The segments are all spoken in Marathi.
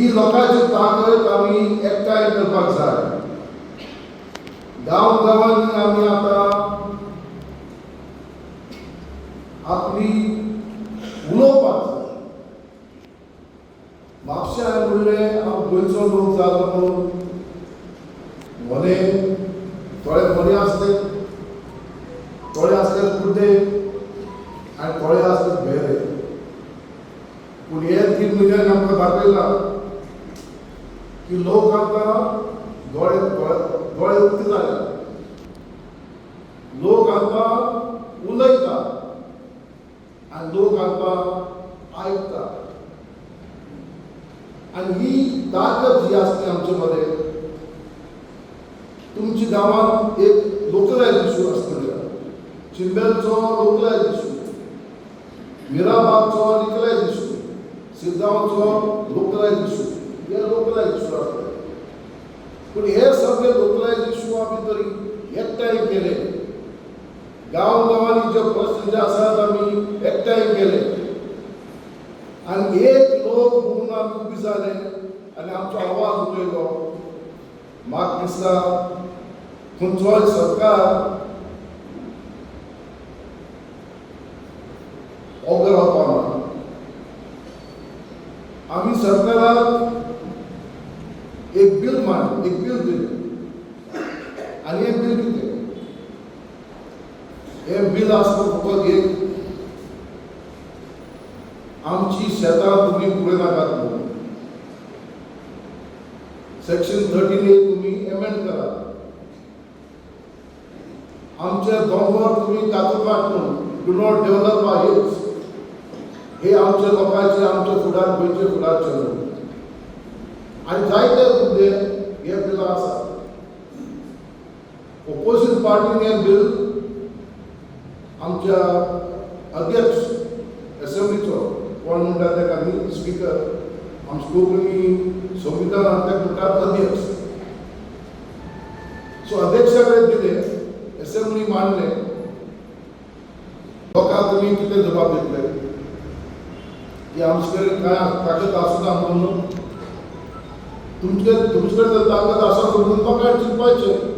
ही लोकांची ताकद आम्ही एकठांय करपाक जाय. गांवांनी आम्ही आता आपली उलोवपाक जाय. म्हापश्यां म्हणलें हांव गोंयचो लोक जालो म्हणून मोने थोडे मोने आसले, थोडे आसले कुड्डे आनी थोडे आसले भेरे. पूण हे 3 म्हयन्यांनी आमकां दाखयला की लोक आतां दोळे दोळे उक्ते जाले. लोक आतां उलयता आनी लोक आतां आयकता. आनी ही ताकद जी आसली आमचे मदें, तुमच्या गांवांत एक लोकलायज इशू आसतले. चिंबेलचो लोकलायज इशू, मिराबागचो लोकलायज इशू, सिद्धांवचो लोकलायज इशू, हे लोकलायज इशू आसतले. पूण हे सगळे लोकलायज इशू आमी तरी एकठांय केले. गांवांनी जे प्रश्न जे आसात आमी एकठांय केले आनी एक लोक म्हणून आमी उबी जाले आनी आमचो आवाज उठयलो. म्हाका दिसता खंयचोय सरकार ओग्र रावपा ना. आमी सरकाराक एक बील दिलें आनी हें बील कितें? हें बील आसता फकत एक, आमची शेतां तुमी फुडें नाकात म्हणून. सेक्शन 13A तुम्ही एमेंड करा. आमचे दोंगर तुम्ही कातोकाट म्हणून do not develop our hills. हे आमच्या लोकांचे आमच्या फुडार गोंयचे फुडार चलून आनी जायते मुद्दे हे बिलां आसा. ओपोजीट पार्टीन हें बील आमच्या अध्यक्ष असेंब्लीचो कोण म्हणटा तेका न्ही स्पीकर, आमचे कोंकणी संविधानांत तेका म्हणटात अध्यक्ष. सो अध्यक्षा कडेन दिले, असेंब्ली मांडले. लोकांक तुमी कितें जबाब दितले की आमचे कडेन कांय ताकद आसना म्हणून? तुमचे कडेन जर ताकद आसा म्हणून लोकांक चिंतपाचें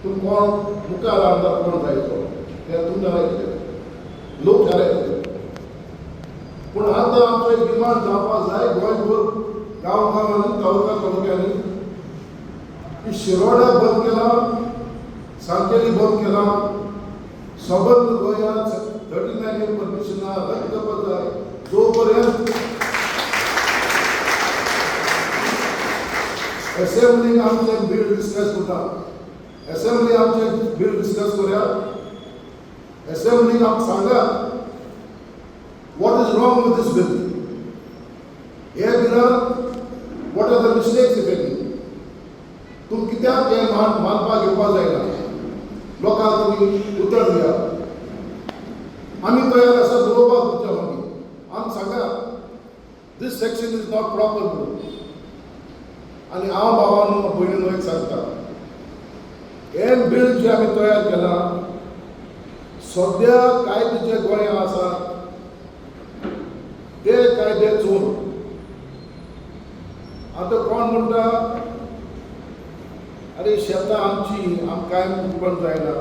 तुमी कोण मुखार आमदार कोण जायतो तें तुमी थारायतले, लोक थारायतले. पूण आतां आमचो एक डिमांड जावपाक जाय गोंयभर गांवांनी तालुक्यांनी की शिरोड्या बंद केला, सांकेली बंद केला, सबंद गोंयांत 39A परमिशनां रद्द करपाक जाय. जो पर्यंत असेंब्लीन आमचें बील डिस्कस करता, असेंब्ली आमचें बील डिस्कस करूया. असेंब्लीन आमकां सांगात what is wrong with this bill. हे बिलान what are the mistakes if any. तुम कित्याक हें मानपाक घेवपाक जायना? लोकांक तुमी उतर दिया. आमी तयार आसा बरोवपाक तुमच्या मागीर. आमकां सांगात this section is not proper म्हणून. आनी हांव भावांनो भयणीनो एक सांगता, हें बील जें आमी तयार केलां, सद्या कायदे जे गोंयांत आसात ते कायदे चोर. आतां कोण म्हणटा अरे शेतां आमची, आमकां कांय म्हणून जायना,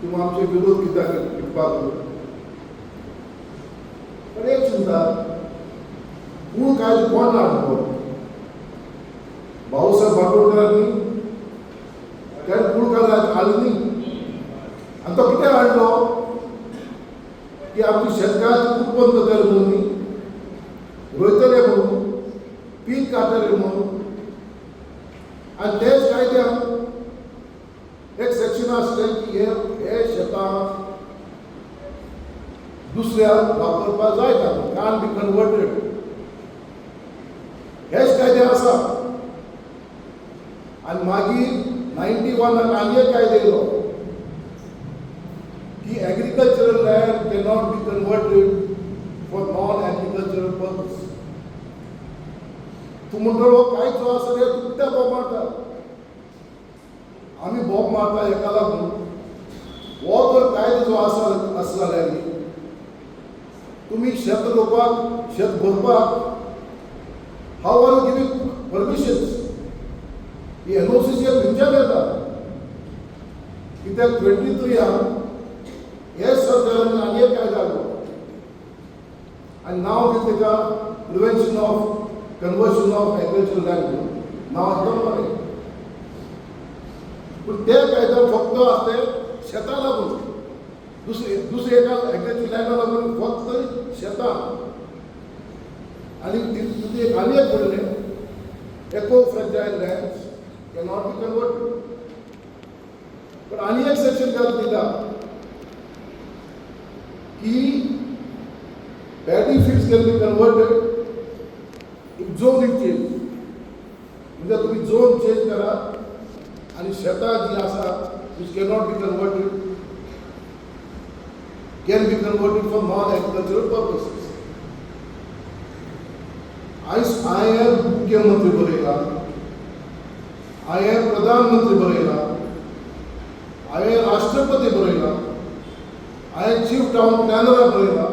तुमी आमचे विरोध कित्याक करपाक? पण एक चिंता, मूळ कायदो कोण हाडलो? भाऊसाहेब बांदोडकरांनी तेणें मूळ कायदो हाडलो न्ही. आनी तो कित्याक हाडलो की आमची शेतकारांची उत्पन्न कर म्हणून, रोयतले म्हणून, पीक काडटले म्हणून. आनी तेच कायद्याक एक सेक्शन आसलें की हे शेतां दुसऱ्याक वापरपाक जायना, कान बी कन्वर्टेड. हेच कायदे आसा. आनी मागीर 91 आनी एक कायदो येयलो की agricultural land can not be converted for non agricultural purpose. तूं म्हणटलो कांय जो आसा रे तूं कित्याक बोब मारता? आमी बोब मारता हेका लागून हो जर कायदो जो आसा जाल्यार तुमी शेत रोवपाक, शेत भरपाक how are you giving permissions? ही एनओसीचे खंयच्यान येता? कित्याक 23 हे सरकारान आनी एक कायदो हाडलो आनी नांव दिलें तेका prevention of conversion of agricultural land नांव एकदम बरें. पूण ते कायदो फक्त आसले शेतां लागून, दुसरे एका एग्रीकल्चर लँडा लागून फक्त शेतां. आनी तितूंत आनी एक म्हणलें एको फ्रॅजायल लँड्स कॅनॉट बी कन्वर्टेड. पण आनी एक सेक्शन घालून दिला की paddy fields can be converted if zone is changed. म्हणजे तुम्ही झोन चेंज करा आणि शेतां जी आसा which cannot be converted can be converted for non-agricultural purposes. हांवें मुख्यमंत्री बरयला, हांवें प्रधानमंत्री बरयला, हांवें राष्ट्रपती बरयला, हांवें चीफ टावन प्लॅनराक बरयला,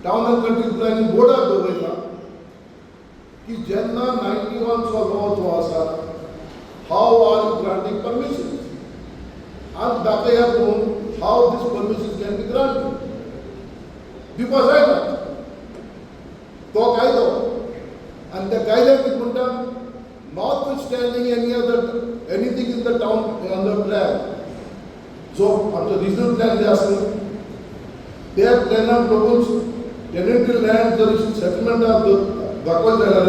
टावन एंड कंट्री प्लॅनिंग बोर्डाक बरयला की जेन्ना 91चो लॉ जो आसा how are you granting permission आनी दाखया करून how these permission can be granted. दिवपा जायना तो कायदो. आनी त्या कायद्याक कितें म्हणटा, not standing anything in the town on the plan, जो आमचो रिजनल प्लॅन जे आसा त्या प्लॅनाक लागून टेनेंटेड लँड जर सेटलमेंटाक दाखोवंक जाल्यार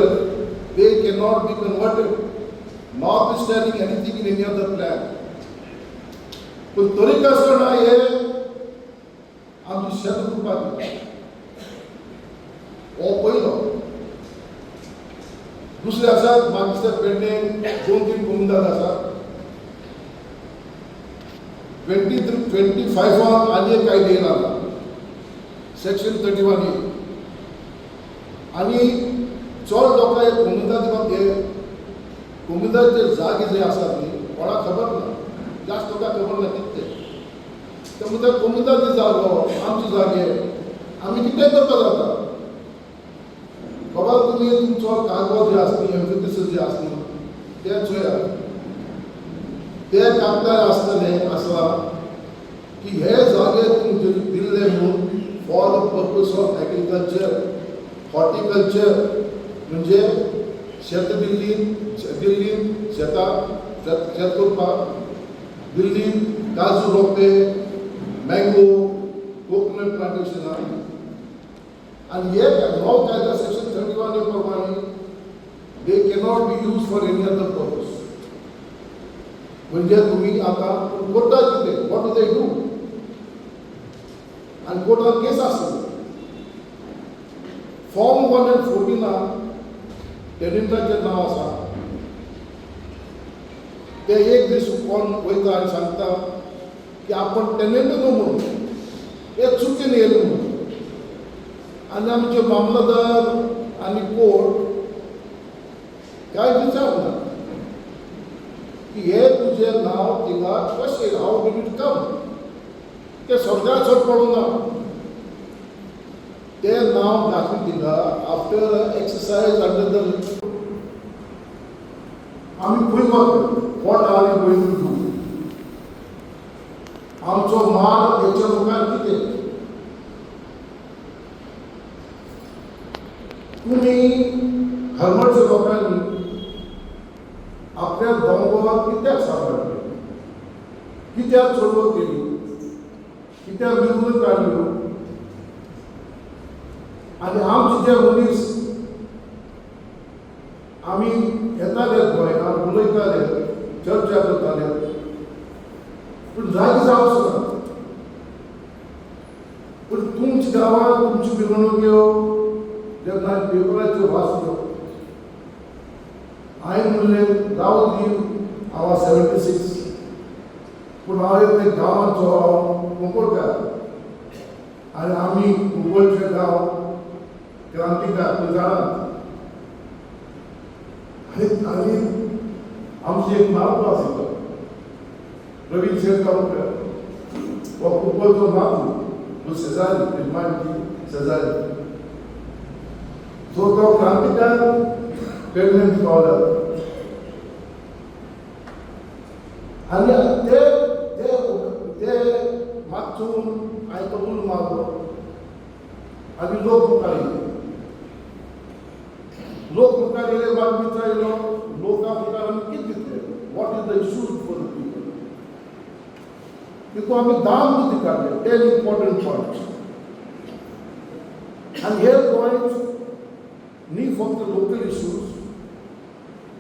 दे cannot be converted not standing anything in any other plan. पूण तरीक आसतना हे आमची शेत करपाक हो पयलो. दुसरे आसात म्हाका पेडणें 2-3 कोमुदाद आसात. 25 आनी एक कायदो येयला सेक्शन 31A आनी चड लोकां हे कोमुदाचे जागे जे आसात न्ही कोणाक खबर ना, जास्त लोकांक खबर ना कितें ते म्हणटा कोमुदाची जागो आमचे जागे आमी कितें करपाक जाता. बाबा तुमी तुमचो कागद जे आसा एम्फिथिसिस जे आसा ते चोया. ते कागदार आसतले आसा की हे जागे तुमचे दिल्ले म्हणून for the purpose of agriculture, horticulture म्हणजे शेत दिल्लीन शेतां शेत करपाक, दिल्लीन काजू रोंपे, मँगो, कोकोनट प्लांटेशनां. आनी हे नवो कायदा सेक्शन 31A प्रमाणे दे cannot be use for any other purpose. म्हणजे तुम्ही आता कोर्टात कितें वॉट डू दे डू आनी कोर्टान केस आसता. फॉर्म 114 टेनेंटाचें नांव आसा ते एक दीस कोण वयता आनी सांगता की आपण टेनेंट न्हू म्हणून हे चुकीन येयलें म्हणून. आनी आमचे मामलतदार आनी कोर्ट कांय विचारना की हे तुजें नांव थिंगा कशें हाऊ डीड इट कम. ते सरकार चड पडूंक ना. ते नांव घातलें थिंगा आफ्टर एक्सरसाइज अंडर द आमी खंय वता, what are you going to do. आमचो माल हेच्या मुखार कितें. तुमी हरमळच्या लोकांनी आपल्या दोंगराक कित्याक सांबाळले, कित्याक चडवत केली, कित्याक मिरवणूक काडल्यो. आनी आमचे जे मनीस आमी येताले गोंयांत उलयताले, चर्चा करताले, पूण जागी जावंच ना. पूण तुमच्या गांवांत तुमच्यो मिरवणुक्यो जेन्ना पेपराचेर वाचल्यो हांवें म्हणलें राव दी हांव 76 पूण हांव एक गांवांचो कुंकळकार आनी आमी कुंकळचे गांव क्रांतिकार तुमी जाणात. आनी आमची एक नातू आशिल्लो रवी शेटकामकर हो कुंकळचो नातू शेजारी निर्माणची शेजारी. सो तो क्रांतिकार प्रेग्नेंट पावला आणि ते ते ते मागचून हांवें तो उलो मारलो आनी लोक मुखार येयले. लोक मुखार येयले म्हाका विचारलो लोकां मुखार आमी कितें दितले, what is the issues for the people. तितून आमी 10 मुद्दे काडले, 10 इम्पॉर्टंट पॉयंट्स. आनी हे पॉयंट्स न्ही फक्त लोकल इश्यूज,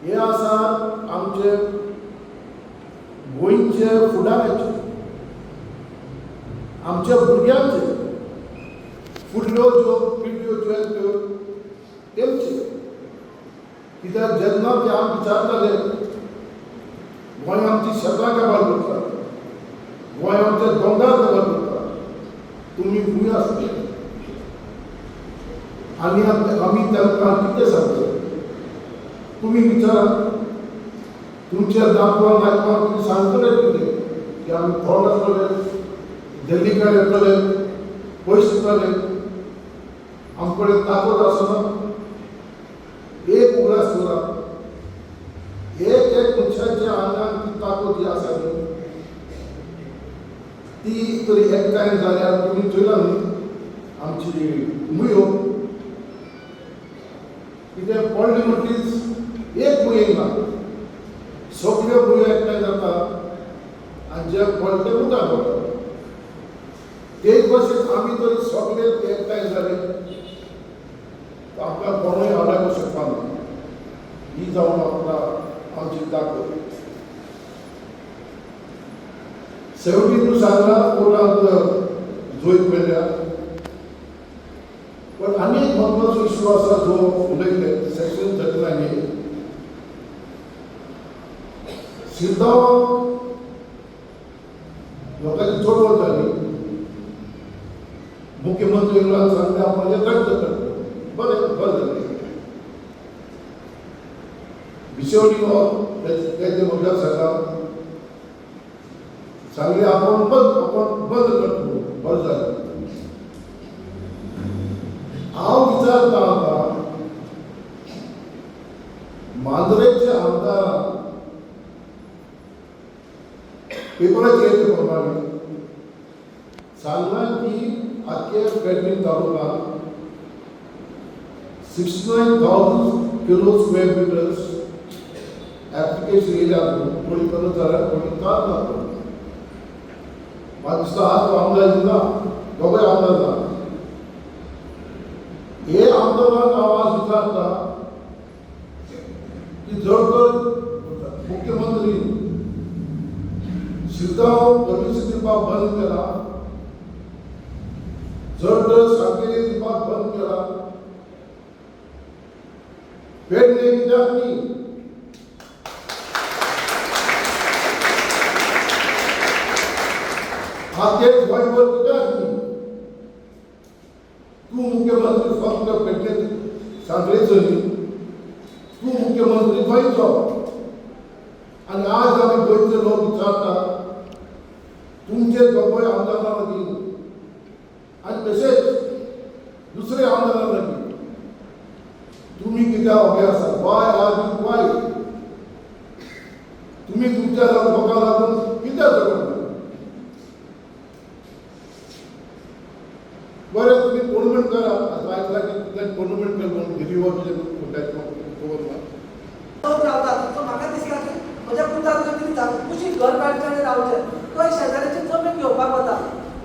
हे आसा आमचे गोंयचे फुडाराचे, आमच्या भुरग्यांचे, फुडल्यो ज्यो पिढ्यो ज्यो आहेत त्यो तेंचे. कित्याक जेन्ना ते आमी विचारताले गोंय आमची शेतां काबार करता, गोंय आमचे दोंगर काबार करता, तुमी खूंय आसले. आनी आमी तांकां कितें सांगता, तुमी विचारात तुमच्या नातवांक आयकपाक तुमी सांगतले कितें की आमी थोड आसतले, दिल्लीकार येतले, पयस दितले, आमचे कडेन ताकद आसना. एक उगडास करा, एक मनशाच्या आंगान ती ताकद जी आसा न्ही ती तरी एकठांय जाल्यार तुमी चोयला न्ही आमची मुयो. कित्याक पडली म्हणटीच एक मुयेक ना, सगळ्यो मुयो एकठांय जाता आनी जे पडले उदक पडटा. तेच भशेन आमी तरी सगळे एकठांय जाले आमकां कोणूय आडावंक शकना. ही जावन आमची ताकद. 72 सांगला कोर्टांत जोईत मेळ्ळ्या. पण आनी एक म्हत्वाचो इश्यू आसा जो उलयले सेक्शन 39. शिरगांव लोकांची चळवळ जाली, मुख्यमंत्री येयलो सांगले आपण हे रद्द करतो. बरें जालें. बिचोली हो तेजे म्हज्या सांगले आपण बंद करतो. बरें जालें. हांव विचारता आतां मांद्रेचे आमदार पेपराचेर येयले प्रमाणे सांगलां की आख्या पेडणे तालुक्यांत 69,000 किलो स्क्वेअर मिटर्स ऍप्लिकेशन येयल्यात. कोणी करत जाल्यार कोणी काड ना. म्हाका दिसता आज आमदार ना, दोगांय आमदार ना. हे आमदारांक हांव आज विचारता की जर तर मुख्यमंत्री शिरगांव परमिशन दिवपाक बंद केला, जर तर सांकेरी दिवपाक बंद केला, पेडणे कित्याक न्ही? आख्खें गोंयभर कित्याक न्ही? तूं मुख्यमंत्री फक्त पेडणे सांगलेचो न्ही, तूं मुख्यमंत्री गोंयचो. आनी आज आमी गोंयचे लोक विचारता तुमचे दोगांय आमदारां लागीं आनी तशेंच दुसरे आमदारां लागीं तुम्ही कित्याक उबे आसा? Why are you quiet? तुम्ही तुमच्या लोकांक लागून कित्याक झगडटा? बरें तुम्ही टोर्नामेंट करा. आतां आयकलां की तुमकां टोर्नामेंट केलो म्हणून दिल्ली वचचे खबर ना. म्हाका दिसता की म्हज्या पुताक जर कितें जाता कुशीक घर बांदचें रावचें, तो शेजाऱ्याची जमीन घेवपाक वता,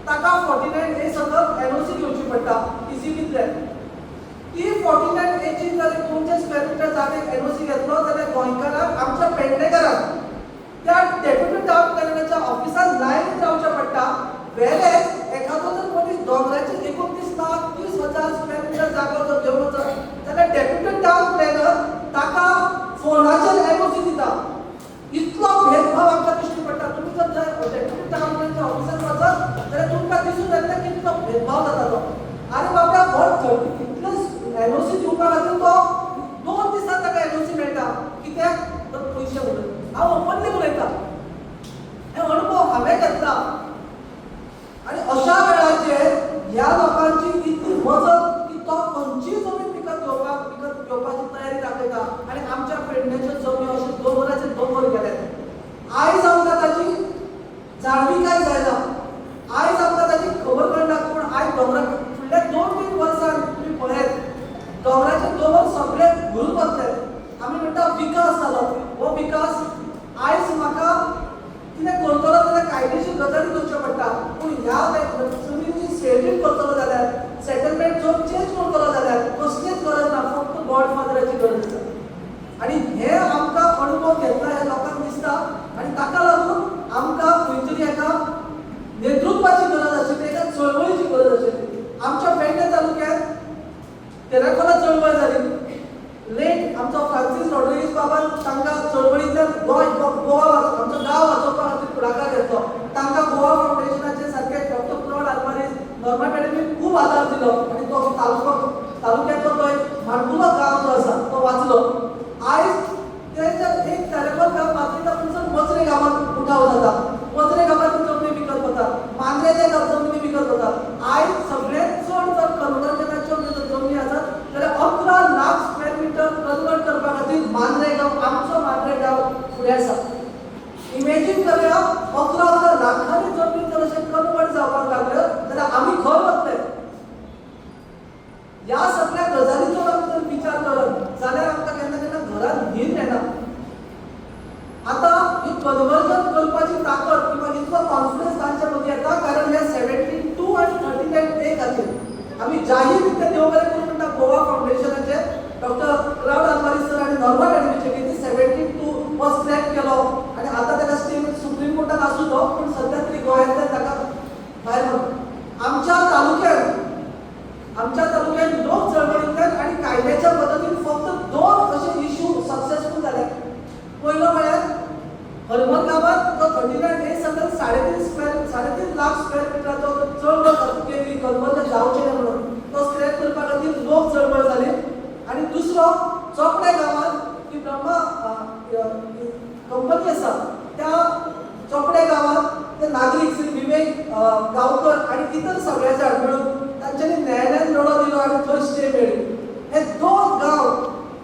ताका 49A सकल NOC घेवची पडटा. इजी कितले ती 49A जर 200 स्क्वेअर मिटर जागेक NOC घेतलो जाल्यार गोंयकाराक आमच्या पेडणेकाराक त्या डेप्युटी टाउन प्लॅनराच्या ऑफिसांत लायन रावचें पडटा. वेरेज एखादो जर मनीस दोंगराचे 29 लाख 30,000 स्क्वेअर मिटर जागो जर घेवन वचत जाल्यार डेप्युटी टाउन प्लॅनर ताका फोनाचेर NOC दिता. इतलो भेदभाव आमकां दिश्टी पडटा. तुमी जर डेप्युटी टाउन प्लॅनच्या ऑफिसांत वचत जाल्यार तुमकां दिसून येता की कितलो भेदभाव जाता तो. आरे बाबा इतलो NOC दिवपा खातीर तो 2 दिसांत ताका NOC मेळटा. कित्याक? तर पयशे म्हणून. हांव ओपनली उलयतां, हे अनुभव हांवें घेतला. आनी अशा वेळाचेर ह्या लोकांची इतली मजत की तो खंयचीय जमीन विकत घेवपाक चळवळ जाली. लेट आमचो फ्रांसीस रॉड्रिगीज बाबा तांकां चळवळींतल्यान गोवा आमचो गांव वाचोवपा खातीर फुडाकार घेतलो. तांकां गोवा फावंडेशनाचे सारके डॉक्टर क्लॉड आल्वारीस नॉर्मा अकॅडमीन खूब आदार दिलो आनी तो तालुक्यांतलो तो एक माणकुलो गांव जो आसा तो वाचलो. आयज तेच्या एक तरेकवार गांव मात्रेच्या पसून मचरे गांवांत उठाव जाता. मचरे गांवांत जमनी विकत वता, मांद्रेचे जमनी विकत वता. आयज सगळ्यांत चड जर कन्वर्जनाच्यो जमनी आसात जाल्यार 11 लाख स्क्वेअर मिटर कन्वर्ट करपा खातीर मांद्रे गांव आमचो मांद्रे गांव फुडें आसा. इमेजीन करूया 11 लाखांनी जमनी जर अशें कन्वर्ट जावपाक लागल्यो जाल्यार आमी खंय वतले. ह्या सगळ्या गजालीचो आमी जर विचार करत जाल्यार आमकां केन्ना केन्ना घरांत न्हीद येना. आता ही कन्वर्जन करपाची ताकद किंवा इतलो कॉन्फिडन्स तांच्या मदीं येता कारण ह्या 72 आनी 39 डे खातीर आमी जाहीर रित्या देव बरें करूं म्हणटा गोवा फावंडेशनाचे डॉक्टर क्लाउड आल्वारीस सर आनी नॉर्मा अकॅडमीचे की 72 फर्स्ट क्रॅक केलो आनी आतां ताका स्टे सुप्रीम कोर्टात आसूं तो पूण सद्या तरी गोंयांतल्यान ताका भायर व्हरलो. आमच्या तालुक्यात लोक चळवळींतल्यान आनी कायद्याच्या मदतीन फक्त 2 अशे इश्यू सक्सेसफूल जाले. पयलो म्हळ्यार हरमल गांवांत जो 39 डे सकयल 3.5 लाख स्क्वेअर मिटराचो चळवळ केली कन्वर्जन जावचें ना म्हणून तो स्क्रॅप करपा खातीर लोक चळवळ जाली. आनी दुसरो चोपडे गांवांत जी ब्रह्मा कंपनी आसा त्या चोपडे गांवांत ते नागरीक श्री विवेक गांवकर आनी इतर सगळे जाण मेळून तांच्यांनी न्यायालयान लढो दिलो आनी थंय स्टे मेळ्ळी. हे 2 गांव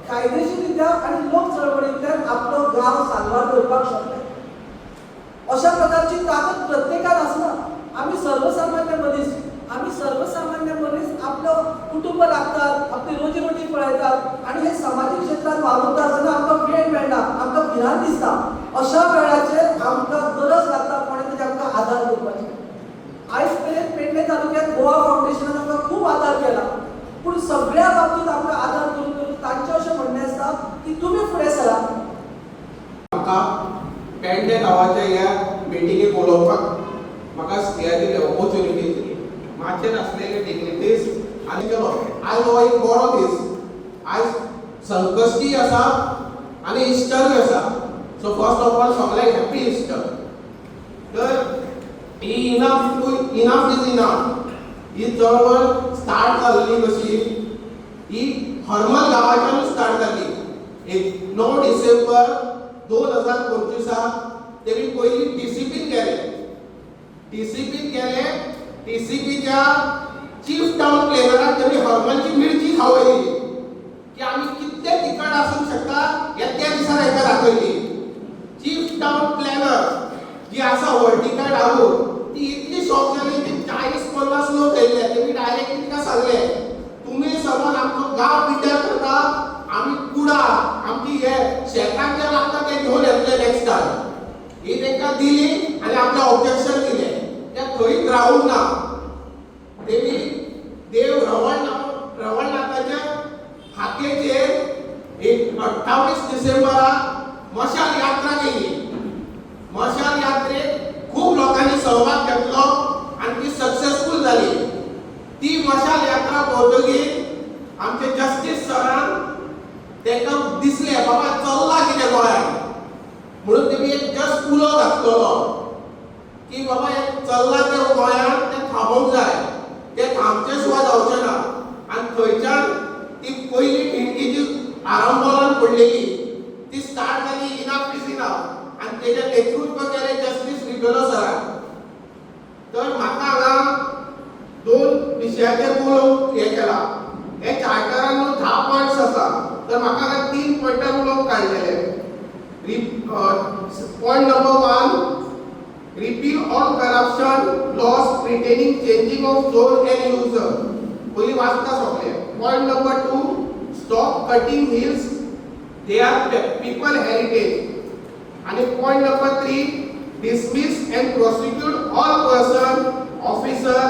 कायदेशीर रित्या आनी लोक चळवळींतल्यान आपलो गांव साल्वार करपाक शकले. अशा प्रकारची ताकद प्रत्येकान आसना. आमी सर्वसामान्य मनीस आपलो कुटुंब राखतात, आपली रोजीरोटी पळयतात आनी हे सामाजीक क्षेत्रांत वावुरता आसतना आमकां वेळ मेळना, आमकां भिरांत दिसता. अशा वेळाचेर आमकां गरज लागता कोणे तरी आमकां आदार करपाची. आयज मेरेन पेडणे तालुक्यांत गोवा फावंडेशनान आमकां खूब आदार केला पूण सगळ्या बाबतींत आमकां आदार करून करून तांचें अशें म्हणणें आसता की तुमी फुडें सरा. म्हाका पेडणे गांवाच्या ह्या मिटिंगेक बोलोवपाक म्हाका स्टेया दिली, ऑपॉर्च्युनिटी दिली. माचेर आसलेले डिग्निटीज आनी केलो. आयज हो एक बरो दीस. आयज संकश्टी आसा आनी इस्टरूय आसा. सो फर्स्ट ऑफ ऑल सगळ्यांक हॅपी इस्टर. तर ही इनफ इज इनफ ही चळवळ स्टार्ट जाल्ली कशी ही हरमल गांवाच्यानूच स्टार्ट जाल्ली. 9 डिसेंबर 2025 तेमी पयली टीसीपीन गेले. टीसीपीच्या चीफ टाउन प्लॅनराक तेमी हरमलची मिरची खावयली की आमी कितले तिखट आसूंक शकता त्या दिसा तांकां दाखयली. चीफ टाउन प्लॅनर जी आसा वर्टिकल डावूर ती इतली शॉक जाली की 40-50 लोक येयले. तेमी डायरेक्टली तिका सांगले तुमी समज आमचो गांव पिड्ड्यार करता आमी कुडा आमची हे शेतांक जे लागता ते घेवन येतले नेक्स्ट टायम. ही तांकां दिली आनी आपलें ऑब्जेक्शन दिलें. ते खंयच रावूंक ना. तेमी देव रवळनाथाच्या हाकेचेर 28 डिसेंबराक मशाल यात्रा केली. मशाल यात्रेक खूब लोकांनी सहभाग घेतलो आनी ती सक्सेसफूल जाली. ती मशाल यात्रा भोंवतकीर आमचे जस्टीस सरान तेका दिसले बाबा चल्ला कितें गोंयांत म्हणून तेमी एक जस्ट उलो घातलेलो की बाबा एक चल्ला ते गोंयांत ते थांबोवंक जाय, ते थांबचे सुद्दां जावचें ना. आनी थंयच्यान ती पयली ठिणगी जी आरंभोलान पडलेली ती स्टार्ट जाली इनफ इज इनफ आनी तेजें नेतृत्व केलें जस्टीस रिबेलो सरान. तर म्हाका हांगा 2 विशयाचेर उलोवंक हें केलां. हे चार्टरान 10 पॉयंट्स आसा तर म्हाका हांगा 3 पॉयंटार उलोवंक काडलेले. Point number 1 repeal all corruption laws pertaining changing of zone and user. पयली वाचता सगळे. Point number 2 stop cutting hills, they are people heritage. आणि point number 3 dismiss and prosecute all person, officer,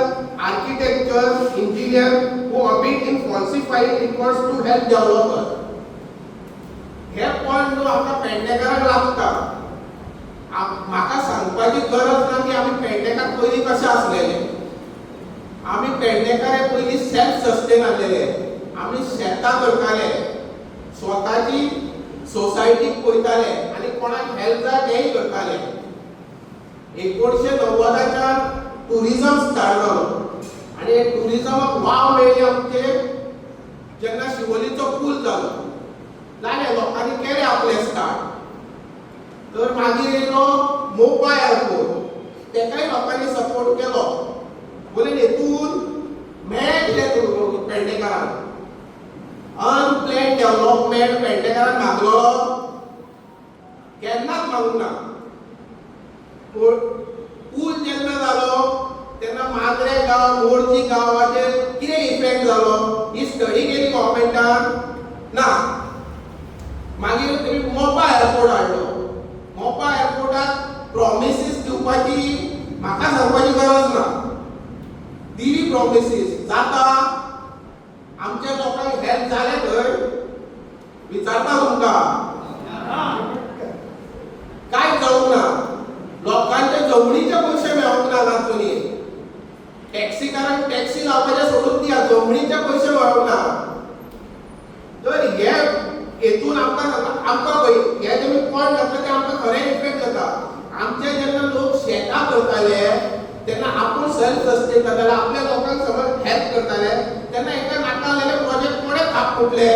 architecture, engineer who abet in falsified records to help developer. हे पॉइंट न्हू आमकां पेडणेकारांक लागता. म्हाका सांगपाची गरज ना की आमी पेडणेकार पयलीं कशे आसलेले. आमी पेडणेकार पयलीं सेल्फ सस्टेन आसलेले. आमी शेतां करताले, स्वताची सोसायटीक पळयताले आनी कोणाक हेल्प जाय तेंय करताले. 1990च्या टुरिझम स्टार्ट जालो आनी टुरिझमाक वाव मेळ्ळी आमचे जेन्ना शिवोलीचो पूल जालो. जालें लोकांनी केलें आपलें स्टार्ट. तर मागीर येयलो मोपा एअरपोर्ट, तेकाय लोकांनी सपोर्ट केलो. बोले हेतून मेळ्ळें कितें पेडणेकारांक अनप्लॅन डेव्हलपमेंट पेडणेकारांक मागलो केन्नाच मागूंक ना. पूल जेन्ना जालो तेन्ना माद्रे गांव मोरजी गांवाचेर कितें इफेक्ट जालो ही स्टडी केली गव्हर्मेंटान ना. मागीर तुमी मोपा एअरपोर्ट हाडलो. मोपा एअरपोर्टाक प्रॉमिसीस दिवपाची म्हाका सांगपाची गरज ना. दिली प्रॉमिसीस जाता आमच्या लोकांक हेल्प जालें थंय विचारता तुमकां काय जावंक ना. लोकांचे जमणीचे पयशे मेळोंक ना तातूंनी. टॅक्सीकारांक टॅक्सी लावपाचें सोडून दिया, जमणीचे पयशे मेळोंक ना. तर हे हेतून आमकां हे तुमी पॉयंट घातले ते आमकां खरें इफेक्ट जाता. आमचे जेन्ना लोक शेतां करताले तेन्ना आपूण सेल्फ सस्टेन जाताले, आपल्या लोकांक समज हेल्प करताले तेन्ना एका नाकालेले प्रोजेक्ट कोणे थाप फुटले.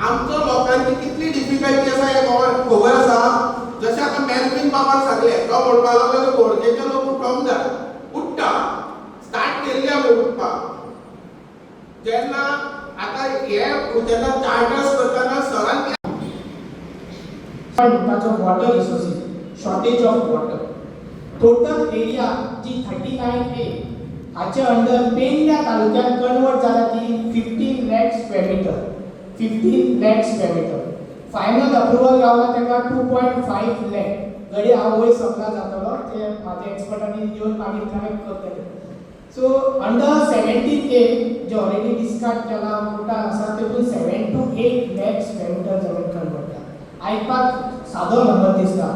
आमचो लोकांची कितली डिफिकल्टी आसा हे खबर आसा. जशें आतां मॅनवीन बाबाक सांगलें तो म्हणपाक लागलो की गोरजेचे लोक उठोंक जाय. उठ्ठा स्टार्ट केल्ली आमी उठपाक. जेन्ना आतां हे जेन्ना चार्टर्स करतना सरान ताचो water resources shortage of water total area जी 39A हाचे अंडर पेडण्या तालुक्यात कन्वर्ट जाला ती 15 lakh square metre. 15 lakh square metre. Final approval गावला तेका 2.5 लाख. घडी हांव वयर सकला जातलो ते म्हाज्या एक्सपर्टांनी येवन मागीर कनेक्ट करतले. सो अंडर 17A जे ऑलरेडी डिस्कार्ड केला उठान आसा तेतून 7 to 8 लाख स्क्वेअर मीटर जमीन कन्वर्ट जाला. आयपाक सादो नंबर दिसता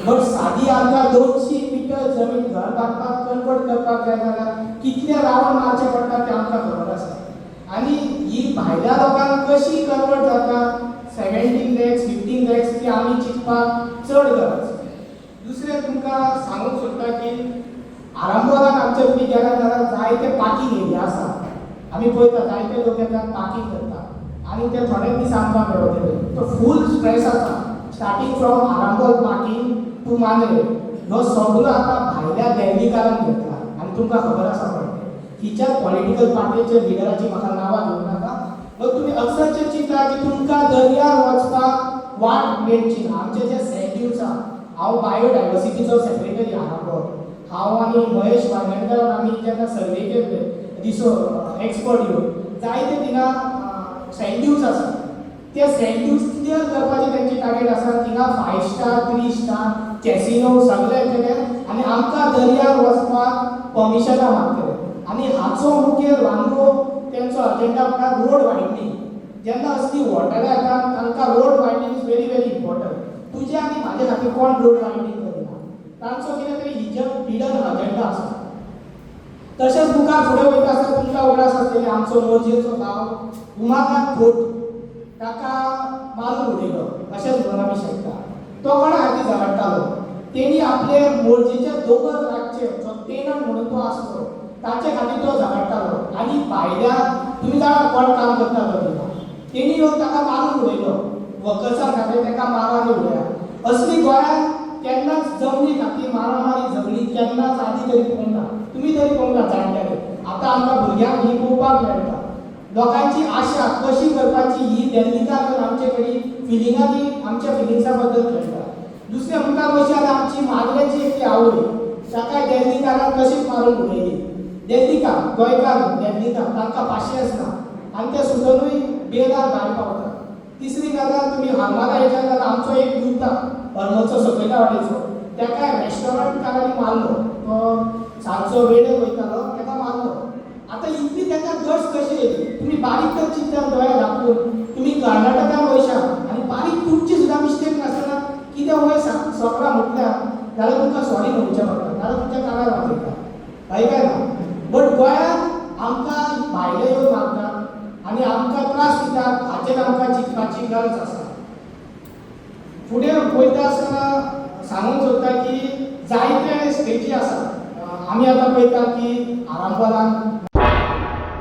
बट सादी आमकां 200 मीटर जमीन घर बांदपाक कन्वर्ट करपाक जाय जाल्यार कितले रावण मारचे पडटा ते आमकां खबर आसा. आनी ही भायल्या लोकांक कशी कन्वर्ट जाता 17 लाख 15 लाख ती आमी चिंतपाक चड गरज. दुसरें तुमकां सांगूंक सोदता की आरांबोलान आमचे तुमी गेल्यार जाल्यार जायते पार्किंग एरिया आसा. आमी पळयता जायते लोक येतात पार्किंग करता आनी ते थोडे दीस आमकां मेळटले. तो फूल स्ट्रेस आसा starting from Arambol parking two Mandrem. ह्यो सगळो आतां भायल्या देंवलीकारांक घेतला आनी तुमकां खबर आसा पळय हिच्या पॉलिटिकल पार्टीचे लिडराची म्हाका नांवां घेवं नाका बट तुमी अक्सरचे चिंता की तुमकां दर्यार वचपाक वाट मेळची ना. आमचे जे सँड्यूल्स आहा हांव बायोडायवर्सिटीचो सेक्रेटरी आरांबोल. हांव आनी महेश वांगणकर आमी जेन्ना सर्वे केल्ले दिसो एक्सपर्ट येवन जायते थिंगा सँड्यूल्स आसा. ते सँड्यूल्स क्लियर करपाची तेंची टार्गेट आसा. थिंगा 5 स्टार 3 स्टार कॅसिनो सगळे केले आनी आमकां दर्यार वचपाक परमिशनां मागतले. आनी हाचो मुखेल वांगो तेंचो अजेंडा म्हळ्यार रोड वायडनींग. जेन्ना असली वॉटरां येता तांकां road widening is very very important. तुजे आनी म्हाजे खातीर कोण रोड वायडनींग करिना. तांचो कितें तरी हिडन अजेंडा आसा. तशेंच मुखार फुडें वयता आसतना तुमकां उगडास आसतली आमचो मोरजेचो गांव उमाकांत फोर्ट ताका मारून उडयलो अशेंच म्हणून आमी शकता. तो कोणा खातीर झगडटालो तेणी आपले मोरजेचे दोगर राज्य जो टेनंट म्हणून तो आसलो ताचे खातीर तो झगडटालो. आनी भायल्या तुमी जाणा कोण काम करतालो तिका तेणी येवन ताका मारून उडयलो. वर्कर्सां खातीर ताका मारान उडया. असली गोंयांत केन्नाच जमनी खातीर मारामारी झगडी केन्नाच आदी तरी पळोवंक ना. तुमी तरी पळोवंक ना जाणटेले. आतां आमकां भुरग्यांक ही पळोवपाक मेळटा. लोकांची आशा कशी करपाची ही देंवलीकार आमचे कडेन फिलिंगां ती आमच्या फिलिंग्सा बद्दल खेळटा. दुसरें मुखार वयशात आमची माद्रेची एक आवय ताका देंवलीकारांक कशीच मारून उडयली. देंवलीकार गोंयकार देंवलीकार तांकां पाशियेंस ना आनी ते सुद्दांय बेकार भायर पावता. तिसरी गजाल तुमी हरमाला हेच्या जाल्यार आमचो एक युद्धा हरमलचो सकयल्या वाटेचो ताका रेस्टॉरंटकारांनी मारलो. तो सांजचो वेळेर वयतालो ताका मारलो. आतां इतली ताका गट्स कशी येयली. तुमी बारीक तर चिंतल्यार दोळे धापून तुमी कर्नाटकान वयशात आनी बारीक तुमची सुद्दां मिस्टेक नासतना कितें वयर सोकरा म्हटल्यार जाल्यार तुमकां सॉरी म्हणचें पडटा नाल्यार तुमच्या कानार वाजयता. काय ना बट गोंयांत आमकां आमी आतां पळयता की आरांबोलान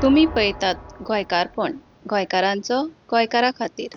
तुम्ही पळयतात गोंयकारपण गोंयकारांचो गोंयकारा खातीर.